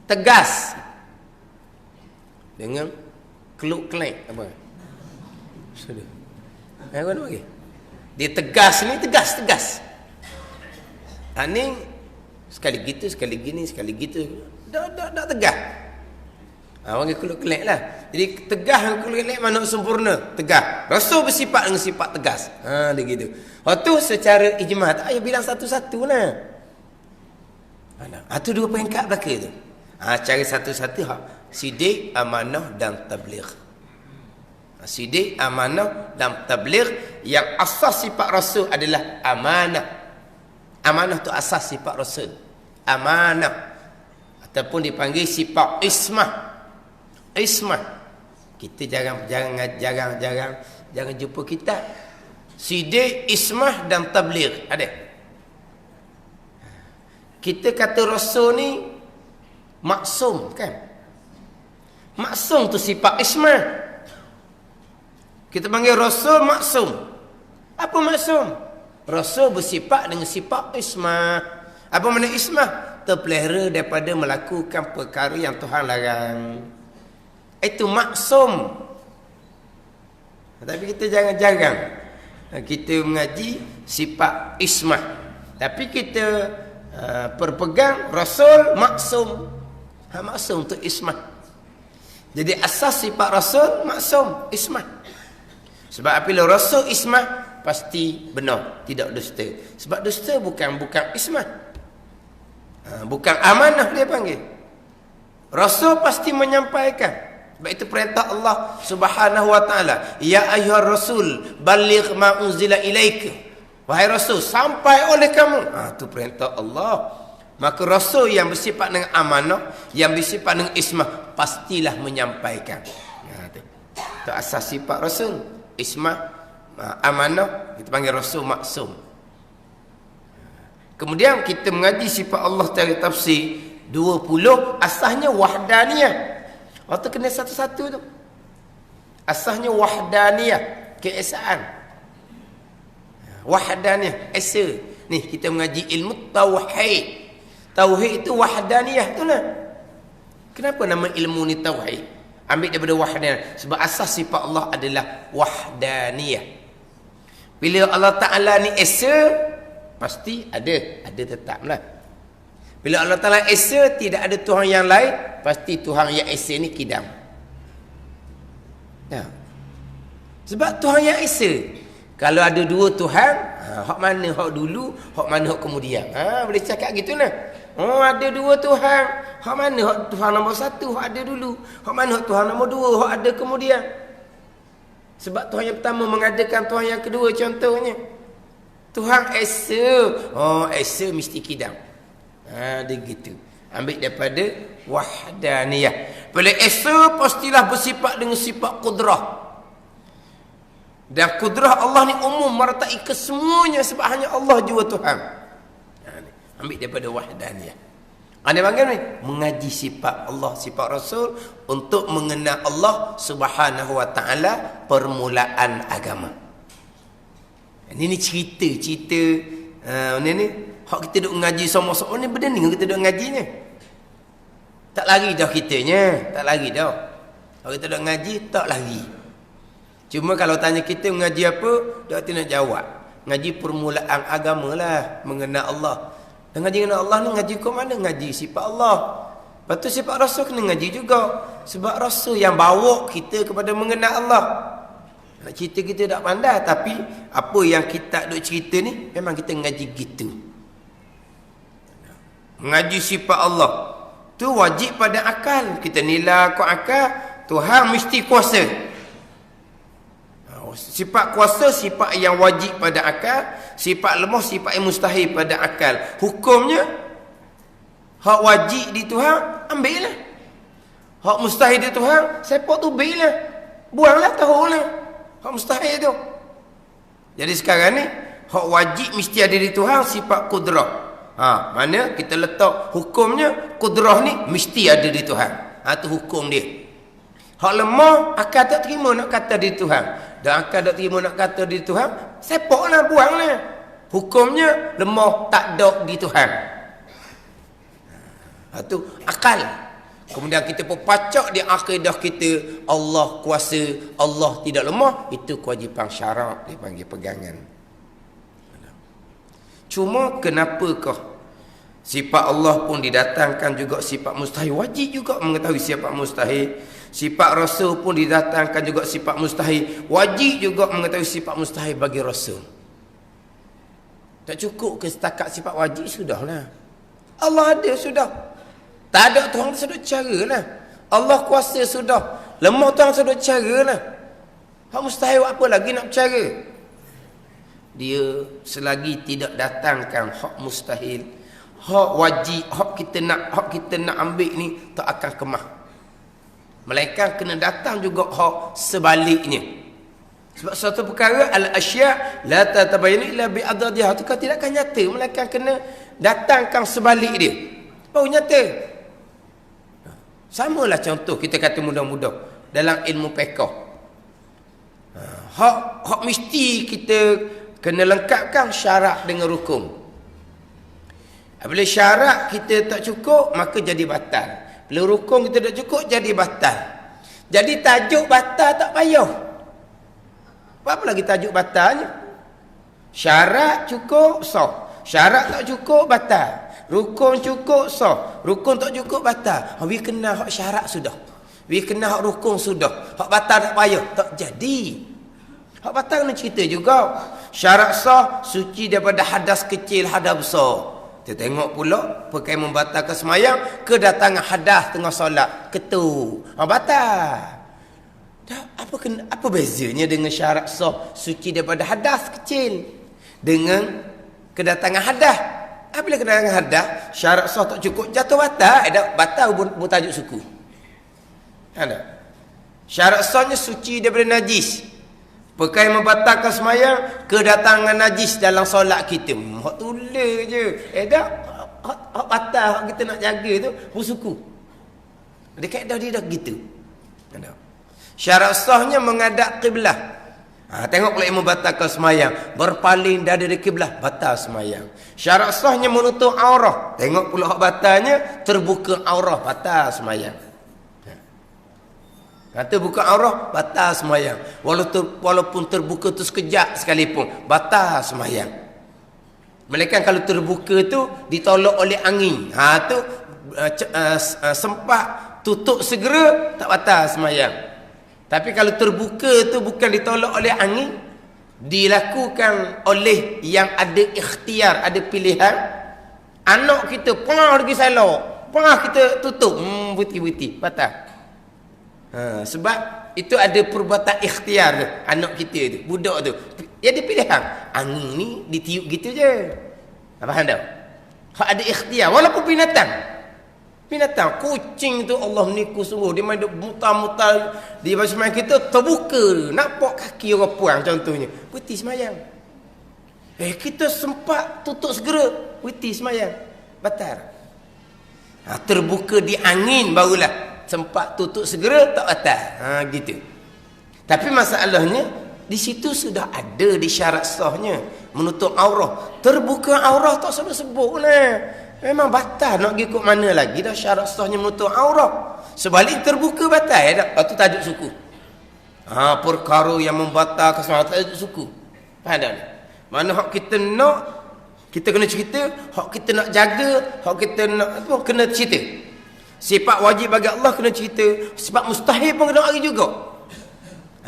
Tegas. Dengan keluk-kelek. Apa? Sudah. Apa nak bagi? Dia tegas ni, tegas. Ni sekali gitu, sekali gini, sekali gitu. Dah tegas. Panggil keluk-kelek lah. Jadi tegas dan keluk-kelek mana sempurna? Tegas. Rasul bersifat dengan sifat tegas. Dia gitu. Itu secara ijma' tak payah bilang satu-satu lah. Itu 2 peringkat belakang tu. Cara satu-satu sidik, amanah dan tabligh. Sidik, amanah dan tabligh. Yang asas sifat Rasul adalah amanah. Amanah tu asas sifat Rasul. Amanah. Ataupun dipanggil sifat ismah. Kita jangan jumpa kita. Sidik, ismah dan tabligh. Ada. Kita kata Rasul ni maksum kan? Maksum tu sifat ismah. Kita panggil Rasul maksum. Apa maksum? Rasul bersifat dengan sifat ismah. Apa makna ismah? Terpelihara daripada melakukan perkara yang Tuhan larang. Itu maksum. Tapi kita jangan-jangan kita mengaji sifat ismah. Tapi kita berpegang Rasul maksum. Maksum tu ismah. Jadi asas sifat Rasul maksum, ismah. Sebab apabila Rasul ismah, pasti benar, tidak dusta. Sebab dusta bukan ismah. Bukan amanah dia panggil. Rasul pasti menyampaikan. Sebab itu perintah Allah Subhanahu wa taala, ya ayyuhar rasul balligh ma unzila ilaika. Wahai rasul, sampai oleh kamu. Itu perintah Allah. Maka rasul yang bersifat dengan amanah, yang bersifat dengan ismah, pastilah menyampaikan. Itu asas sifat rasul. Ismah, amanah, kita panggil rasul maksum. Kemudian kita mengaji sifat Allah dari tafsir 20, asasnya wahdaniyah. Waktu kena satu-satu tu. Asasnya wahdaniyah, keesaan. Wahdaniyah, esa. Ni kita mengaji ilmu tauhid. Tauhid itu wahdaniyah tu lah. Kenapa nama ilmu ni tauhid? Ambil daripada wahdaniyah. Sebab asas sifat Allah adalah wahdaniyah. Bila Allah Ta'ala ni esa, pasti ada tetaplah. Bila Allah Ta'ala esa, tidak ada Tuhan yang lain, pasti Tuhan yang esa ni kidam. Sebab Tuhan yang esa. Kalau ada dua Tuhan, hak mana hak dulu, hak mana hak kemudian. Boleh cakap gitu lah. Ada dua Tuhan. Hak mana hak Tuhan nombor satu, hak ada dulu. Hak mana hak Tuhan nombor dua, hak ada kemudian. Sebab Tuhan yang pertama mengadakan Tuhan yang kedua contohnya. Tuhan esa. Esa mesti kidam. Dia gitu. Ambil daripada wahdaniyah. Bila esa pastilah bersifat dengan sifat kudrah. Dan kudrah Allah ni umum mertai kesemuanya sebab hanya Allah jua Tuhan. Ambil daripada wahdaniyah. Anda panggil ni mengaji sifat Allah, sifat Rasul untuk mengenal Allah Subhanahu wa taala permulaan agama. Ini cerita ni hak kita duk ngaji sama-sama ni benda ni kita duk ngaji ni. Tak lari dah kitanya, tak lari dah. Kalau kita duk ngaji tak lari. Cuma kalau tanya kita mengaji apa, dia nak jawab. Ngaji permulaan agama lah, mengenal Allah. Dan ngaji mengenal Allah ni ngaji ke mana? Ngaji sifat Allah. Lepas tu sifat Rasul kena ngaji juga. Sebab Rasul yang bawa kita kepada mengenal Allah. Nak cerita kita tak pandai, tapi apa yang kita duk cerita ni memang kita ngaji gitu. Mengaji sifat Allah tu wajib pada akal. Kita nilai kau akal, Tuhan mesti kuasa. Sifat kuasa, sifat yang wajib pada akal. Sifat lemah, sifat yang mustahil pada akal. Hukumnya, hak wajib di Tuhan, ambil lah. Hak mustahil di Tuhan, sepak tu ambil lah. Buanglah, tahu lah. Hak mustahil tu. Jadi sekarang ni, hak wajib mesti ada di Tuhan, sifat kudrah. Mana kita letak hukumnya, kudrah ni mesti ada di Tuhan. Tu hukum dia. Hak lemah, akal tak terima nak kata di Tuhan. Dan akal tak terima nak kata di Tuhan, sepaklah, buanglah. Hukumnya lemah, tak ada di Tuhan. Itu akal. Kemudian kita pun pacak di akidah kita, Allah kuasa, Allah tidak lemah. Itu kewajipan syarak, dipanggil pegangan. Cuma kenapakah sifat Allah pun didatangkan juga sifat mustahil? Wajib juga mengetahui sifat mustahil. Sifat Rasul pun didatangkan juga sifat mustahil. Wajib juga mengetahui sifat mustahil bagi Rasul. Tak cukup ke setakat sifat wajib? Sudahlah. Allah ada, sudah. Tak ada Tuhan sudut cara lah. Allah kuasa, sudah. Lemah Tuhan sudut cara lah. Hak mustahil apa lagi nak bercara? Dia selagi tidak datangkan hak mustahil, hak wajib, hak kita nak ambil ni tak akan kemah. Melainkan kena datang juga hak sebaliknya. Sebab suatu perkara al-asya' la tatabayyanu illa bi adadiha, itu tidak akan nyata melainkan kena datangkan sebalik dia baru nyata. Samalah contoh kita kata mudah-mudah dalam ilmu fiqh. Hak mesti kita kena lengkapkan syarat dengan rukun. Apabila syarat kita tak cukup, maka jadi batal. Bila rukun kita tak cukup, jadi batal. Jadi tajuk batal tak payah. Apa lagi tajuk batalnya? Syarat cukup, sah. Syarat tak cukup, batal. Rukun cukup, sah. Rukun tak cukup, batal. We kena hak syarat sudah. We kena hak rukun sudah. Hak batal tak payah. Tak jadi. Hak batal kena cerita juga. Syarat sah, suci daripada hadas kecil, hadas besar. Kita tengok pula perkara membatalkan semayang, kedatangan hadas tengah solat, ketu. Batal. Apa bezanya dengan syarat sah suci daripada hadas kecil dengan kedatangan hadas? Apabila kedatangan hadas, syarat sah tak cukup, jatuh batal. Batal bertajuk suku. Ada. Syarat sahnya suci daripada najis. Perkara yang membatalkan semayang, kedatangan najis dalam solat kita. Hak tulis je. Hak batal, hak kita nak jaga tu bersuku. Dia kaedah dia dah gitu. Ada. Syarat sahnya menghadap kiblah. Tengok pula yang membatalkan semayang, berpaling dari kiblah, batal semayang. Syarat sahnya menutup aurah. Tengok pula hak batalnya, terbuka aurah, batal semayang. Kata buka aurah, batal semayang. Walaupun terbuka tu sekejap sekalipun, batal semayang. Melainkan kalau terbuka tu ditolak oleh angin, tu sempat tutup segera, tak batal semayang. Tapi kalau terbuka tu bukan ditolak oleh angin, dilakukan oleh yang ada ikhtiar, ada pilihan. Anak kita pernah pergi salak, pernah kita tutup, buti-buti, batal. Sebab itu ada perbuatan ikhtiar tu, anak kita tu, budak tu. Dia ada pilihan. Angin ni ditiup gitu je. Faham tak? Ada ikhtiar. Walaupun binatang. Kucing tu Allah meniku sungguh. Dia main mutar-mutar di bawah semayang kita, terbuka. Nampak kaki orang puang contohnya. Putih semayang. Kita sempat tutup segera. Putih semayang. Batal. Terbuka di angin barulah. Sempat tutup segera, tak batal. Gitu. Tapi masalahnya, di situ sudah ada di syarat sahnya. Menutup aurah. Terbuka aurah tak sebut-sebut lah. Memang batal. Nak pergi ikut mana lagi dah syarat sahnya menutup aurah. Sebalik terbuka batal. Itu tajuk suku. Perkara yang membatalkan semayang, tajuk suku. Faham tak? Mana hak kita nak, kita kena cerita. Hak kita nak jaga, hak kita nak apa, kena cerita. Sifat wajib bagi Allah kena cerita. Sifat mustahil pun kena hari juga.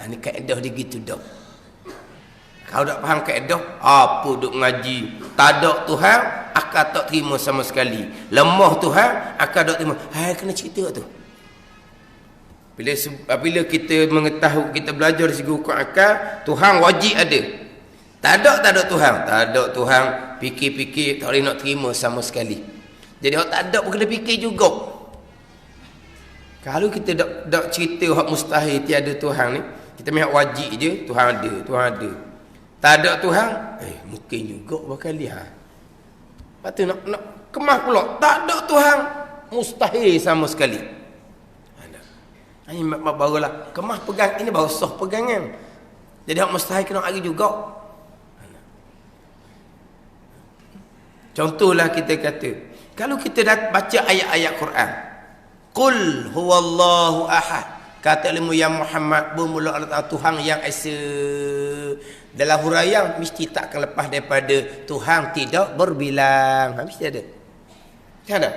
Ni kaedah dia gitu dah. Kalau tak faham kaedah, apa duk ngaji? Tak ada Tuhan, akal tak terima sama sekali. Lemah Tuhan, akal tak terima. Kena cerita tu. Bila kita mengetahui, kita belajar dari segi hukum akal, Tuhan wajib ada. Tak ada Tuhan. Tak ada Tuhan, fikir-fikir tak boleh nak terima sama sekali. Jadi hak tak ada pun kena fikir juga. Kalau kita tak cerita hak mustahil tiada Tuhan ni, kita melihat wajib je, Tuhan ada. Tak ada Tuhan, mungkin juga berkali. Lepas tu nak kemas pula, tak ada Tuhan, mustahil sama sekali. Ini barulah kemas pegang, ini baru sah pegangan. Jadi hak mustahil kena hari juga. Contohlah kita kata, kalau kita dah baca ayat-ayat Quran, Qul huwallahu ahad. Kata ilmu yang Muhammad bermula Allah Ta'ala, Tuhan yang Esa. Dalam huraian mesti tak akan lepas daripada Tuhan tidak berbilang. Mesti ada. Tak ada.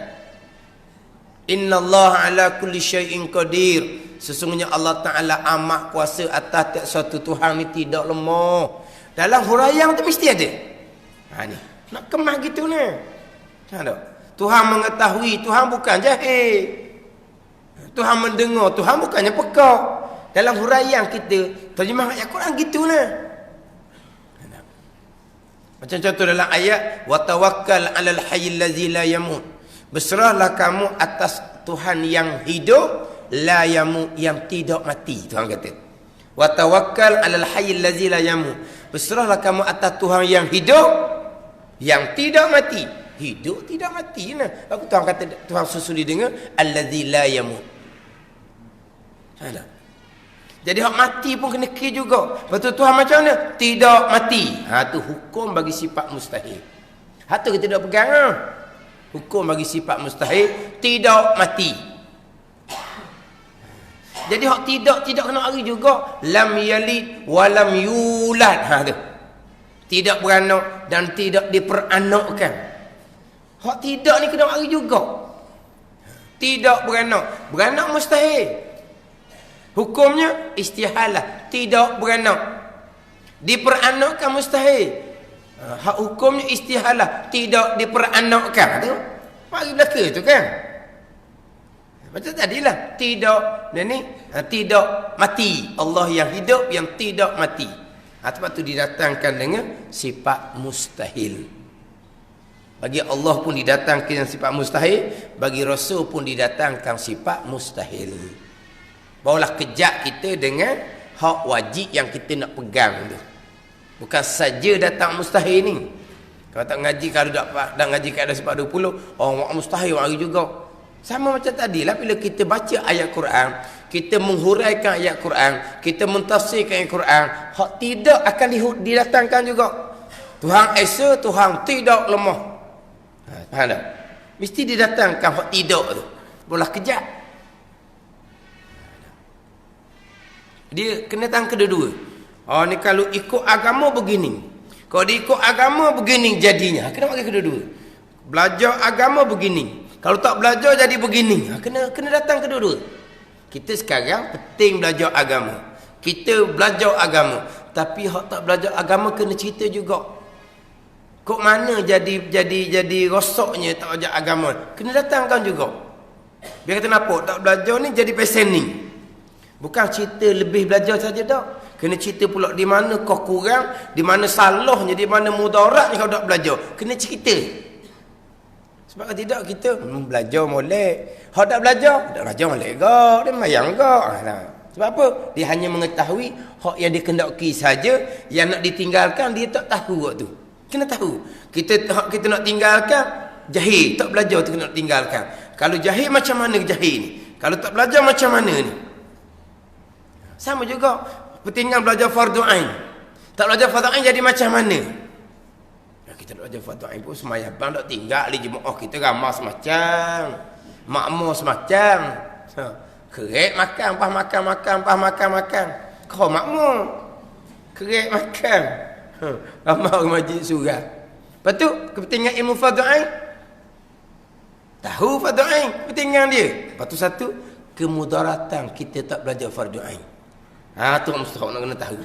Inna Allah ala kulli syai'in qadir. Sesungguhnya Allah Ta'ala amat kuasa atas suatu Tuhan ni tidak lemah. Dalam huraian tu mesti ada. Ni. Nak kemah gitu ni. Tak ada. Tuhan mengetahui, Tuhan bukan jahil. Tuhan mendengar, Tuhan bukannya pekak. Dalam huraian kita terjemah ayat Quran gitulah. Macam contoh dalam ayat wa tawakkal 'alal hayyil ladzi la yamut. Berserahlah kamu atas Tuhan yang hidup, la yamut, yang tidak mati. Tuhan kata. Wa tawakkal 'alal hayyil ladzi la yamut. Berserahlah kamu atas Tuhan yang hidup, yang tidak mati. Hidup tidak mati nah. Aku Tuhan kata, Tuhan susuli dengan allazi la yamut. Ada. Jadi hak mati pun kena kira juga. Betul Tuhan macam mana? Tidak mati. Tu hukum bagi sifat mustahil. Tu kita tidak pegang. Hukum bagi sifat mustahil tidak mati. Jadi hak tidak kena hari juga. Lam yalid wa lam yulad. Tu. Tidak beranak dan tidak diperanakkan. Hak tidak ni kena hari juga. Tidak beranak. Beranak mustahil. Hukumnya istihalah, tidak beranak. Diperanakkan mustahil. Hak hukumnya istihalah, tidak diperanakkan tu. Mari belaka tu kan. Macam tadilah, tidak mati. Allah yang hidup, yang tidak mati. Sebab tu didatangkan dengan sifat mustahil. Bagi Allah pun didatangkan sifat mustahil, bagi Rasul pun didatangkan sifat mustahil. Barulah kejap kita dengan hak wajib yang kita nak pegang tu. Bukan saja datang mustahil ni. Kalau tak ngaji, kalau tak ngaji kat ada sifat 20, mustahil mari juga. Sama macam tadilah bila kita baca ayat Quran, kita menghuraikan ayat Quran, kita mentafsirkan ayat Quran, hak tidak akan didatangkan juga. Tuhan Esa, Tuhan tidak lemah. Faham tak? Mesti didatangkan hak tidak tu. Bolah kejap. Dia kena tang kedua-dua. Ni kalau ikut agama begini. Kalau dia ikut agama begini jadinya. Kena pakai kedua-dua. Belajar agama begini. Kalau tak belajar jadi begini. Kena datang kedua-dua. Kita sekarang penting belajar agama. Kita belajar agama. Tapi hak tak belajar agama kena cerita juga. Kok mana jadi rosaknya tak belajar agama? Kena datangkan juga. Biar kata nampak tak belajar ni jadi pesen ni. Bukan cerita lebih belajar saja tak. Kena cerita pula di mana kau kurang, di mana salahnya, di mana mudaratnya kau tak belajar. Kena cerita. Sebab kalau tidak kita belajar molek. Hak tak belajar molek gak, dia mayang gak. Sebab apa? Dia hanya mengetahui hak yang dikendaki saja, yang nak ditinggalkan dia tak tahu waktu. Kena tahu. Kita nak tinggalkan jahil, tak belajar tu kena tinggalkan. Kalau jahil macam mana jahil ni? Kalau tak belajar macam mana ni? Sama juga pentingkan belajar fardu ain. Tak belajar fardu ain jadi macam mana? Kita belajar fardu ain pun semayang bang tak tinggal di jemaah kita ramah semacam, makmur semacam. Kerek makan, pah makan. Kau makmur. Kerek makan. Ramah majlis surah. Lepas tu kepentingan ilmu fardu ain. Tahu fardu ain kepentingan dia. Lepas tu satu, kemudaratan kita tak belajar fardu ain. Tu mustahak nak kena tahu.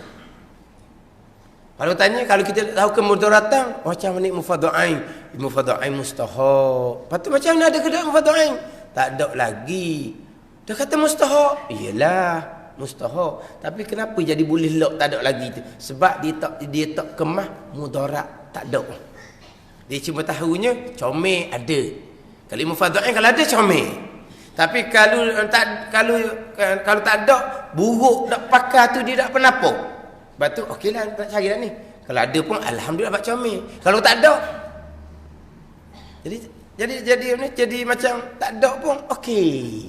Kalau tanya, kalau kita tak tahu kemudaratan, macam mana ilmu fardu ain? Ilmu fardu ain mustahak. Lepas tu macam mana ada ke ilmu fardu ain? Tak ada lagi. Dia kata mustahak. Iyalah, mustahak. Tapi kenapa jadi boleh lok tak ada lagi tu? Sebab dia tak kemah mudarat tak ada. Dia cuma tahunya comel ada. Kalau ilmu fardu ain kalau ada comel. Tapi kalau tak ada, buruk nak pakai tu dia tak penapa. Lepas tu okeylah tak cari dah ni. Kalau ada pun alhamdulillah dapat comel. Kalau tak ada, jadi macam tak ada pun okey.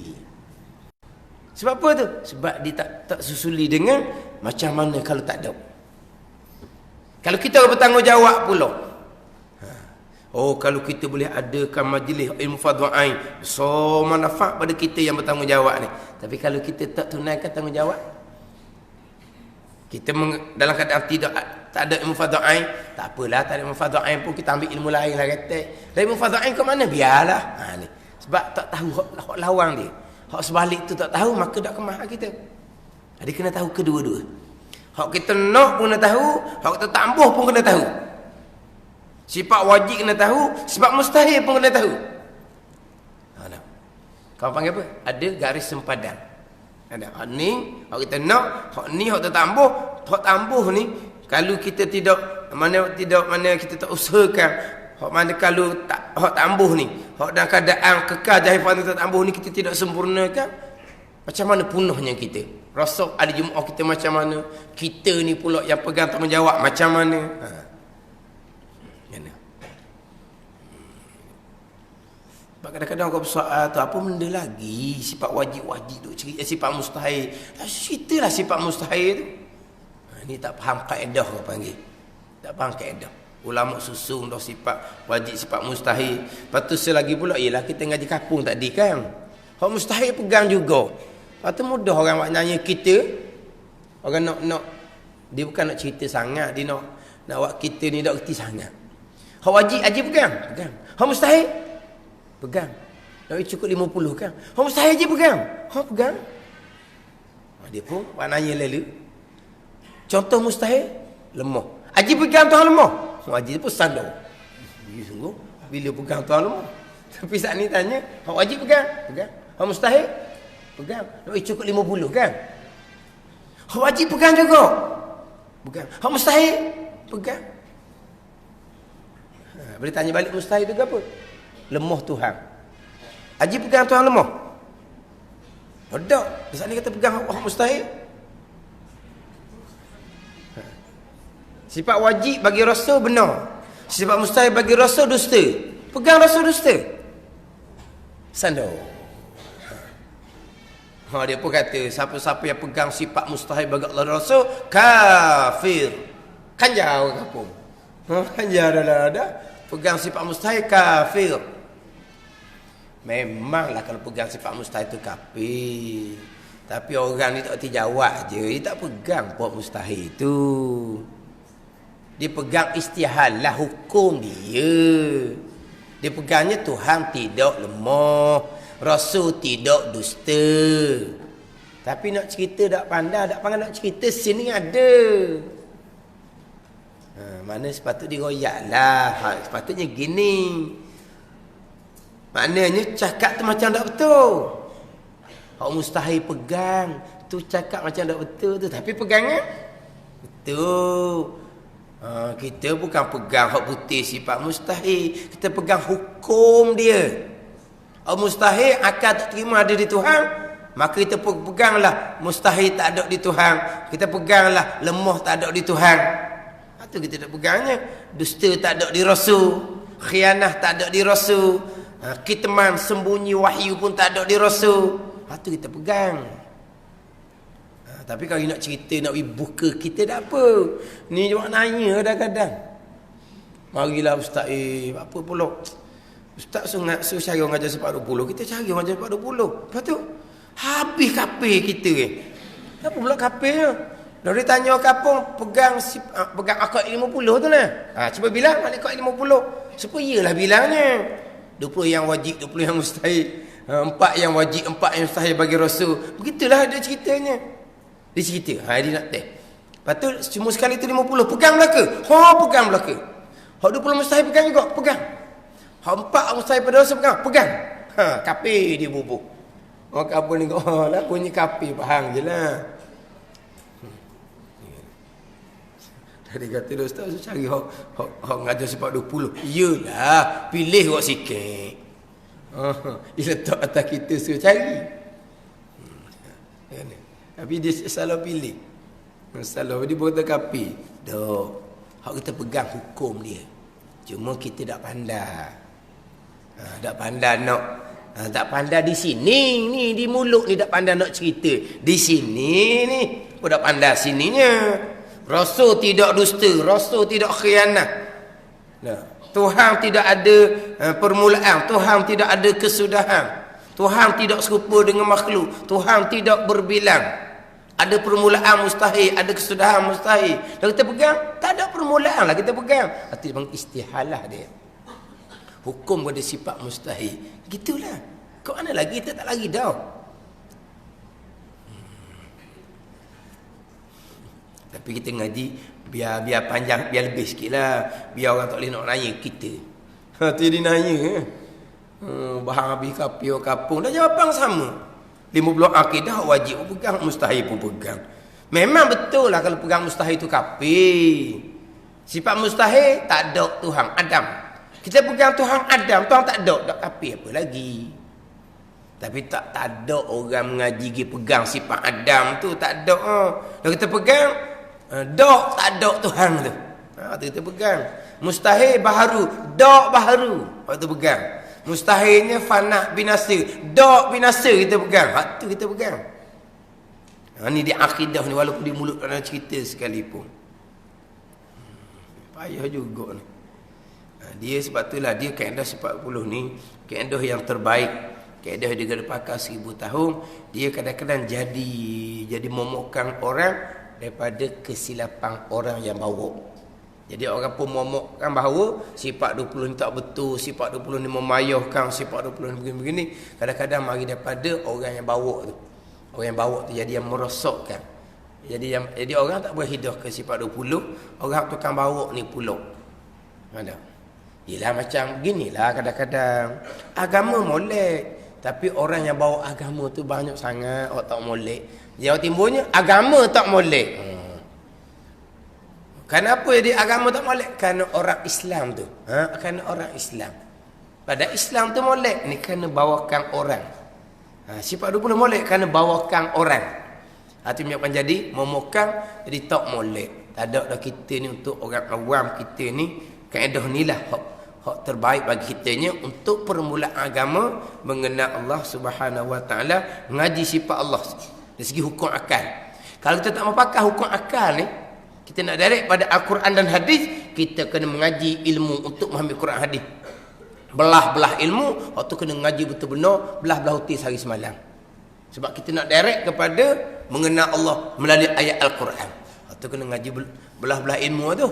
Sebab apa tu? Sebab dia tak susuli dengan macam mana kalau tak ada. Kalau kita bertanggungjawab pula. Kalau kita boleh adakan majlis ilmu fardu ain, so manfaat pada kita yang bertanggungjawab ni. Tapi kalau kita tak tunaikan tanggungjawab, kita dalam keadaan tak ada ilmu fardu ain, tak apalah, tak ada ilmu fardu ain pun kita ambil ilmu lain lah kata. Dan ilmu fardu ain ke mana? Biarlah. Ni. Sebab tak tahu hak lawang dia. Hak sebalik tu tak tahu, maka tak kemah kita. Jadi kena tahu kedua-dua. Hak kita nak pun kena tahu, hak kita tambuh pun kena tahu. Sifat wajib kena tahu, sifat mustahil pun kena tahu. Kau panggil apa? Ada garis sempadan. Ada hak ni, hak kita nak, hak ni hak tertambuh, hak tambuh ni kalau kita mana kita tak usahakan, hak mana kalau tak hak tambuh ni, hak dalam keadaan kekal jahifan tak tambuh ni kita tidak sempurnakan, macam mana punahnya kita? Rasul ada jemaah kita macam mana? Kita ni pula yang pegang tanggungjawab macam mana? Kadang-kadang kau bersoal tu apa benda lagi sifat wajib tu cerita sifat mustahil. Ceritalah sifat mustahil tu. Ni tak faham kaedah kau panggil. Tak faham kaedah. Ulama susun dah sifat wajib sifat mustahil. Lepas tu selagi pula ialah kita ngaji kapung tadi kan. Hak mustahil pegang juga. Lepas tu mudah orang maknanya kita orang nak dia bukan nak cerita sangat, dia nak buat kita ni tak reti sangat. Hak wajib pegang. Hak mustahil pegang. Dah cukup 50 kan. Hak mustahil je pegang. Hak pegang. Dia pun maknanya lalu. Contoh mustahil lemah. Haji pegang Tuhan lemah. wajib pun sandar. Sungguh bila pegang tuan lemah. Tapi saat ni tanya, hak wajib pegang? Pegang. Hak mustahil? Pegang. Nak cukup 50 kan? Hak wajib pegang juga. Pegang. Hak mustahil? Pegang. Boleh tanya balik mustahil tu apa? Lemah Tuhan. Haji pegang Tuhan lemah? Tak. Saat ni kata pegang hak mustahil. Sifat wajib bagi Rasul benar. Sifat mustahil bagi Rasul dusta. Pegang Rasul dusta. Sandar. Dia pun kata siapa-siapa yang pegang sifat mustahil bagi Allah Rasul kafir. Kan jauh kampung. Kan jauh dah. Pegang sifat mustahil kafir. Memanglah kalau pegang sifat mustahil itu kafir. Tapi orang ni tak terjawab je. Dia tak pegang buat mustahil itu. Dia pegang istihalah hukum dia. Dia pegangnya Tuhan tidak lemah, Rasul tidak dusta. Tapi nak cerita tak pandai, tak pandai nak cerita sini ada. Mana sepatutnya diroyaklah. Sepatutnya gini. Maknanya cakap tu macam tak betul. Hak mustahil pegang, tu cakap macam tak betul tu, tapi pegangnya betul. Kita bukan pegang hak putih sifat mustahil, kita pegang hukum dia. Hak mustahil akal tak terima ada di Tuhan, maka kita peganglah mustahil tak ada di Tuhan. Kita peganglah lemah tak ada di Tuhan. Itu kita tak pegangnya. Dusta tak ada di Rasul, khianah tak ada di Rasul, kitman sembunyi wahyu pun tak ada di Rasul. Itu kita pegang. Tapi kalau nak cerita, nak buka kita tak apa. Ni dia nanya kadang-kadang. Marilah ustaz, apa pula? Ustaz suruh cari orang ajar sifat 20. Kita cari orang ajar sifat 20. Lepas tu, habis kapir kita Apa pula kapir? Lalu dia tanya kapung, pegang akad 50 tu lah. Cuba bilang balik akad 50. Supayalah bilangnya. 20 yang wajib, 20 yang mustahil. 4 yang wajib, 4 yang mustahil bagi Rasul. Begitulah dia ceritanya. Dia cerita, dia nak teh. Lepas tu, cuma sekali tu 50. Pegang belaka. Pegang belaka. Hak 20 mustahil pegang juga. Pegang. Hak 4 mustahil pada Rasul pegang. Pegang. Kapir dia bubuh. Orang kapur ni, lah punya kapir. Faham je lah. Dia kata, Ustaz, cari hak ngajar sifat 20. Iyalah, pilih kau sikit. Dia letak atas kita suruh cari. Tapi dia salah pilih. Salah dia berkata kapir. Tak. Hak kita pegang hukum dia. Cuma kita tak pandai. Tak pandai nak. Tak pandai di sini ni, di mulut ni tak pandai nak cerita. Di sini ni pun tak pandai sininya. Rasul tidak dusta, Rasul tidak khianat. Tuhan tidak ada permulaan, Tuhan tidak ada kesudahan. Tuhan tidak serupa dengan makhluk, Tuhan tidak berbilang. Ada permulaan mustahil, ada kesudahan mustahil. Kalau kita pegang, tak ada permulaan lah kita pegang. Itu memang istihalah dia. Hukum pada sifat mustahil. Gitulah. Kau mana lagi, kita tak lagi dah. Tapi kita ngaji, biar panjang, biar lebih sikit lah. Biar orang tak boleh nak nanya kita. Tu dia nanya. Bahan habis kapi orang kapung. Dah jawapan sama. 50 akidah wajib pun pegang, mustahil pun pegang. Memang betul lah kalau pegang mustahil itu kafir. Sifat mustahil tak ada Tuhan Adam. Kita pegang Tuhan Adam, Tuhan tak ada kafir apa lagi. Tapi tak ada orang mengaji pergi pegang sifat Adam tu, tak ada. Kalau kita pegang tak ada Tuhan tu. Tu kita pegang. Mustahil baharu, baharu. Waktu pegang. Mustahilnya fana binasa, binasa kita pegang. Hak tu kita pegang. Ni dia akidah ni, walaupun di mulut ada cerita sekalipun. Payah juga ni. Dia sebab itulah dia kaedah 40 ni, kaedah yang terbaik. Kaedah dia ada pakar 1000 tahun. Dia kadang-kadang jadi momokkan orang daripada kesilapan orang yang bawa. Jadi orang pun momokkan bahawa sifat 20 ni tak betul, sifat 20 ni memayahkan, sifat 20 ni begini-begini. Kadang-kadang mari daripada orang yang bawa tu. Orang yang bawa tu jadi yang merosakkan. Jadi orang tak boleh hidah ke sifat 20, orang tukang bawa ni pula. Ada. Yelah macam beginilah kadang-kadang. Agama molek. Tapi orang yang bawa agama tu banyak sangat. Orang tak molek. Jawa Timurnya agama tak molek. Kenapa dia agama tak molek? Kerana orang Islam tu. Kerana orang Islam. Pada Islam tu molek. Ni kerana bawakan orang. Sifat 20 molek kerana bawakan orang. Itu menyebabkan jadi memokang. Jadi tak molek. Tak ada dah kita ni untuk orang awam kita ni. Kaedah ni lah. Hak terbaik bagi kita ni untuk permulaan agama mengenal Allah Subhanahu Wa Taala, ngaji sifat Allah dari segi hukum akal. Kalau kita tak mau pakai hukum akal ni, kita nak direct pada Al-Quran dan hadis, kita kena mengaji ilmu untuk memahami Quran hadis. Belah-belah ilmu, waktu kena ngaji betul-betul, belah-belah hati sehari semalam. Sebab kita nak direct kepada mengenal Allah melalui ayat Al-Quran. Waktu kena ngaji belah-belah ilmu tu.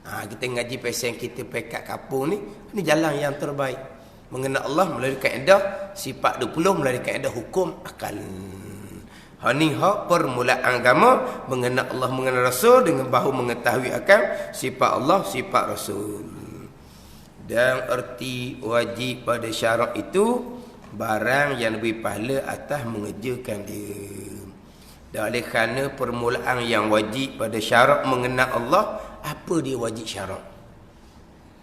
Kita ngaji pasal kita pekat kapung ni jalan yang terbaik. Mengenal Allah melalui kaedah sifat 20 melalui kaedah hukum akal. Ni hak permulaan agama mengenal Allah, mengenal Rasul dengan bahu mengetahui akan sifat Allah, sifat Rasul. Dan erti wajib pada syarak itu barang yang lebih pahala atas mengerjakan dia. Dan oleh kerana permulaan yang wajib pada syarak mengenal Allah, apa dia wajib syarak?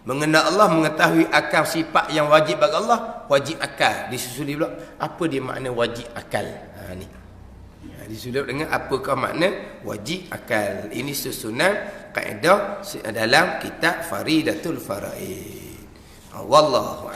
Mengenal Allah, mengetahui akal sifat yang wajib bagi Allah, wajib akal. Disusuli pula apa dia makna wajib akal. Ni. Disulap dengan apakah makna wajib akal. Ini susunan kaedah dalam kitab Faridatul Faraid. Wallahu